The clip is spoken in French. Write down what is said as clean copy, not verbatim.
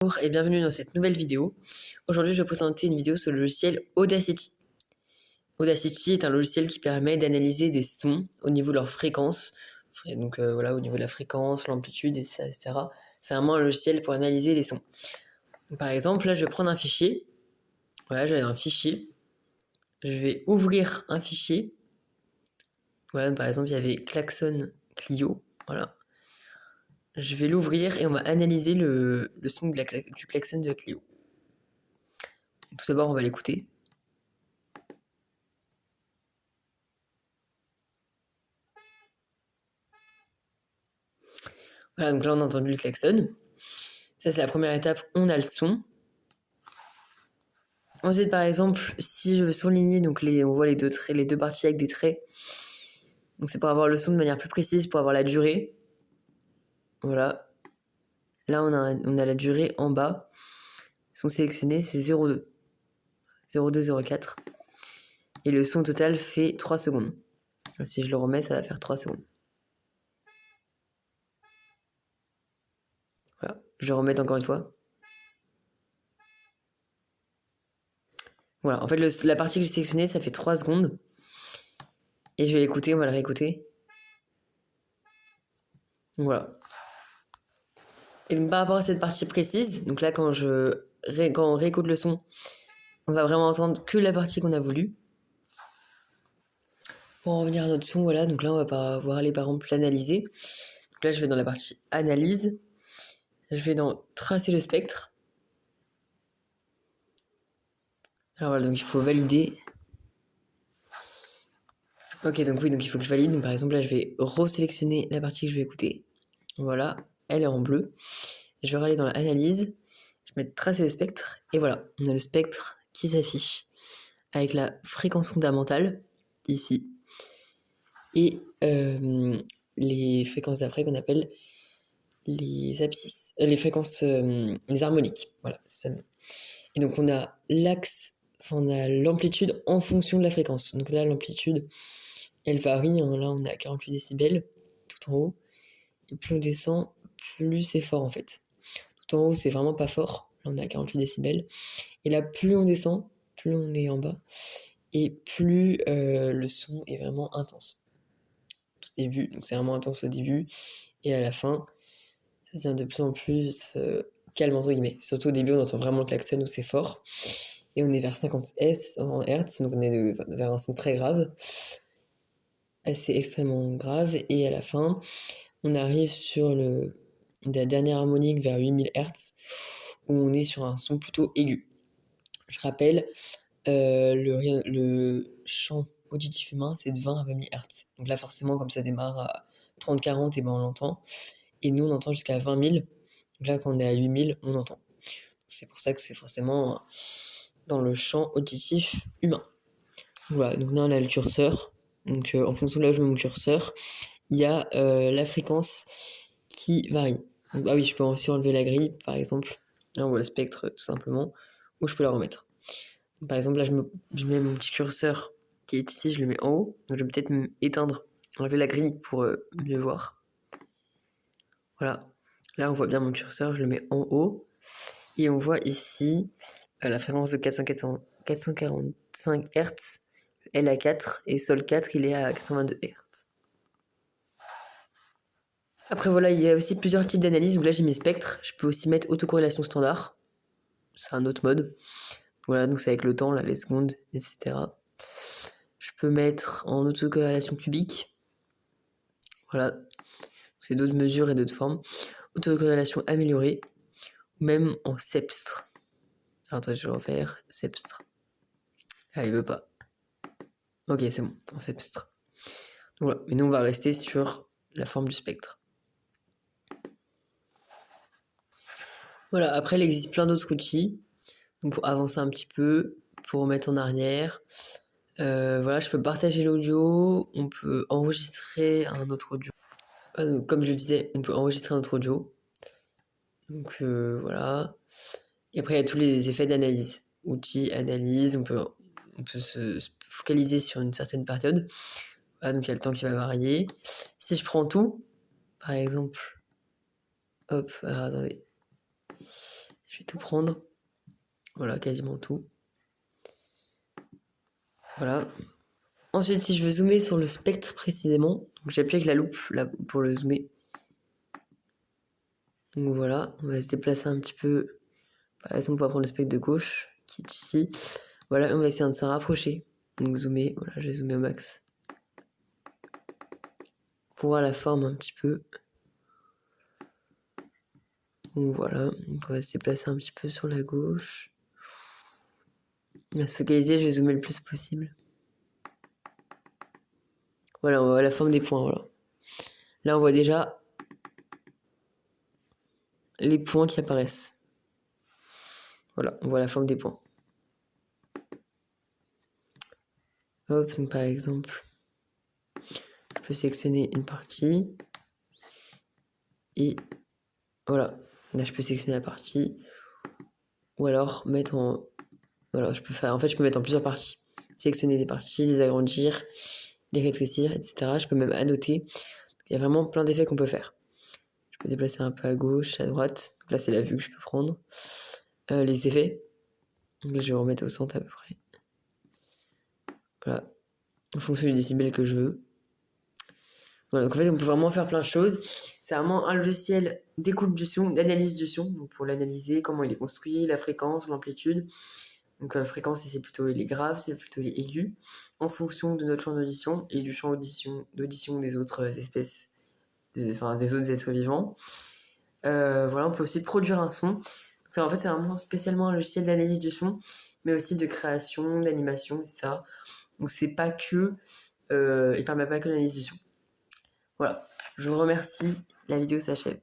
Bonjour et bienvenue dans cette nouvelle vidéo. Aujourd'hui, je vais présenter une vidéo sur le logiciel Audacity. Audacity est un logiciel qui permet d'analyser des sons au niveau de leur fréquence. Donc voilà, au niveau de la fréquence, l'amplitude, etc. C'est vraiment un logiciel pour analyser les sons. Donc, par exemple, là, je vais prendre un fichier. Voilà, j'ai un fichier. Je vais ouvrir un fichier. Voilà, par exemple, il y avait Klaxon Clio. Voilà. Je vais l'ouvrir et on va analyser le son du klaxon de Clio. Tout d'abord, on va l'écouter. Voilà, donc là, on a entendu le klaxon. Ça, c'est la première étape, on a le son. Ensuite, par exemple, si je veux surligner, donc on voit les deux parties avec des traits. Donc c'est pour avoir le son de manière plus précise, pour avoir la durée. Voilà. Là, on a la durée en bas. Son sélectionné, c'est 0,2. 0,2, 0,4. Et le son total fait 3 secondes. Si je le remets, ça va faire 3 secondes. Voilà. Je vais remettre encore une fois. Voilà. En fait, la partie que j'ai sélectionnée, ça fait 3 secondes. Et je vais l'écouter, on va le réécouter. Voilà. Et donc par rapport à cette partie précise, donc là quand on réécoute le son, on va vraiment entendre que la partie qu'on a voulu. Pour en revenir à notre son, voilà, donc là on va pouvoir aller par exemple l'analyser. Donc là je vais dans la partie analyse, je vais dans tracer le spectre. Alors voilà, donc il faut valider. Ok, donc oui, donc il faut que je valide. Donc par exemple là je vais resélectionner la partie que je vais écouter. Voilà, elle est en bleu. Je vais aller dans l'analyse, je vais mettre tracer le spectre, et voilà, on a le spectre qui s'affiche avec la fréquence fondamentale, ici, et les fréquences d'après qu'on appelle les abscisses, les fréquences, les harmoniques, voilà, c'est ça. Et donc on a l'axe, enfin on a l'amplitude en fonction de la fréquence. Donc là l'amplitude, elle varie, hein. Là on est à 48 décibels, tout en haut, et plus on descend, plus c'est fort en fait. Tout en haut c'est vraiment pas fort, là on est à 48 décibels, et là plus on descend, plus on est en bas, et plus le son est vraiment intense. Au début, donc c'est vraiment intense au début, et à la fin, ça devient de plus en plus calme entre guillemets. Surtout au début, on entend vraiment le klaxon où c'est fort, et on est vers 50 Hz en Hertz, donc on est vers un son très grave, assez extrêmement grave, et à la fin, on arrive sur la dernière harmonique vers 8000 Hz, où on est sur un son plutôt aigu. Je rappelle, le champ auditif humain, c'est de 20 à 20 000 Hz. Donc là, forcément, comme ça démarre à 30-40, et ben on l'entend. Et nous, on entend jusqu'à 20 000. Donc là, quand on est à 8 000, on entend. C'est pour ça que c'est forcément dans le champ auditif humain. Voilà, donc là, on a le curseur. Donc en fonction de là où je mets mon curseur, il y a la fréquence qui varie. Donc, ah oui, je peux aussi enlever la grille, par exemple. Là, on voit le spectre, tout simplement. Ou je peux la remettre. Par exemple, là, je mets mon petit curseur qui est ici, je le mets en haut. Donc, je vais peut-être éteindre, enlever la grille pour mieux voir. Voilà. Là, on voit bien mon curseur, je le mets en haut. Et on voit ici la fréquence de 445 Hz, LA4, et Sol 4, il est à 422 Hz. Après, voilà, il y a aussi plusieurs types d'analyse. Donc là, j'ai mes spectres. Je peux aussi mettre autocorrélation standard. C'est un autre mode. Voilà, donc c'est avec le temps, là, les secondes, etc. Je peux mettre en autocorrélation cubique. Voilà, c'est d'autres mesures et d'autres formes. Autocorrélation améliorée, ou même en sepstre. Alors attends, je vais refaire sepstre. Ah, il veut pas. Ok, c'est bon, en sepstre. Donc voilà, mais nous on va rester sur la forme du spectre. Voilà, après il existe plein d'autres outils. Donc pour avancer un petit peu, pour remettre en arrière. Voilà, je peux partager l'audio, on peut enregistrer un autre audio. Comme je le disais, on peut enregistrer un autre audio. Donc voilà. Et après, il y a tous les effets d'analyse. Outils, analyse, on peut se focaliser sur une certaine période. Voilà, donc il y a le temps qui va varier. Si je prends tout, par exemple, hop, alors attendez, je vais tout prendre. Voilà, quasiment tout. Voilà. Ensuite, si je veux zoomer sur le spectre précisément, j'appuie avec la loupe là, pour le zoomer. Donc voilà, on va se déplacer un petit peu. Par exemple, on va prendre le spectre de gauche, qui est ici. Voilà, on va essayer de s'en rapprocher. Donc zoomer, voilà, j'ai zoomé au max. Pour voir la forme un petit peu. Donc voilà, donc on va se déplacer un petit peu sur la gauche. On va se focaliser, je vais zoomer le plus possible. Voilà, on voit la forme des points, voilà. Là, on voit déjà les points qui apparaissent. Voilà, on voit la forme des points. Hop, donc par exemple, je peux sélectionner une partie. Et voilà, là je peux sélectionner la partie. Ou alors mettre en... Voilà, je peux faire... En fait, je peux mettre en plusieurs parties. Sélectionner des parties, les agrandir, les rétrécir, etc. Je peux même annoter. Il y a vraiment plein d'effets qu'on peut faire. Je peux déplacer un peu à gauche, à droite. Là, c'est la vue que je peux prendre. Les effets. Donc là, je vais remettre au centre à peu près. Voilà. En fonction du décibel que je veux. Voilà, donc en fait, on peut vraiment faire plein de choses. C'est vraiment un logiciel d'écoute du son, d'analyse du son. Donc pour l'analyser, comment il est construit, la fréquence, l'amplitude. Donc la fréquence, c'est plutôt les graves, c'est plutôt les aigus. En fonction de notre champ d'audition et du champ d'audition des autres espèces, enfin des autres êtres vivants. Voilà, on peut aussi produire un son. Donc, en fait, c'est vraiment spécialement un logiciel d'analyse du son, mais aussi de création, d'animation, etc. Donc c'est pas que... il permet pas que l'analyse du son. Voilà, je vous remercie, la vidéo s'achève.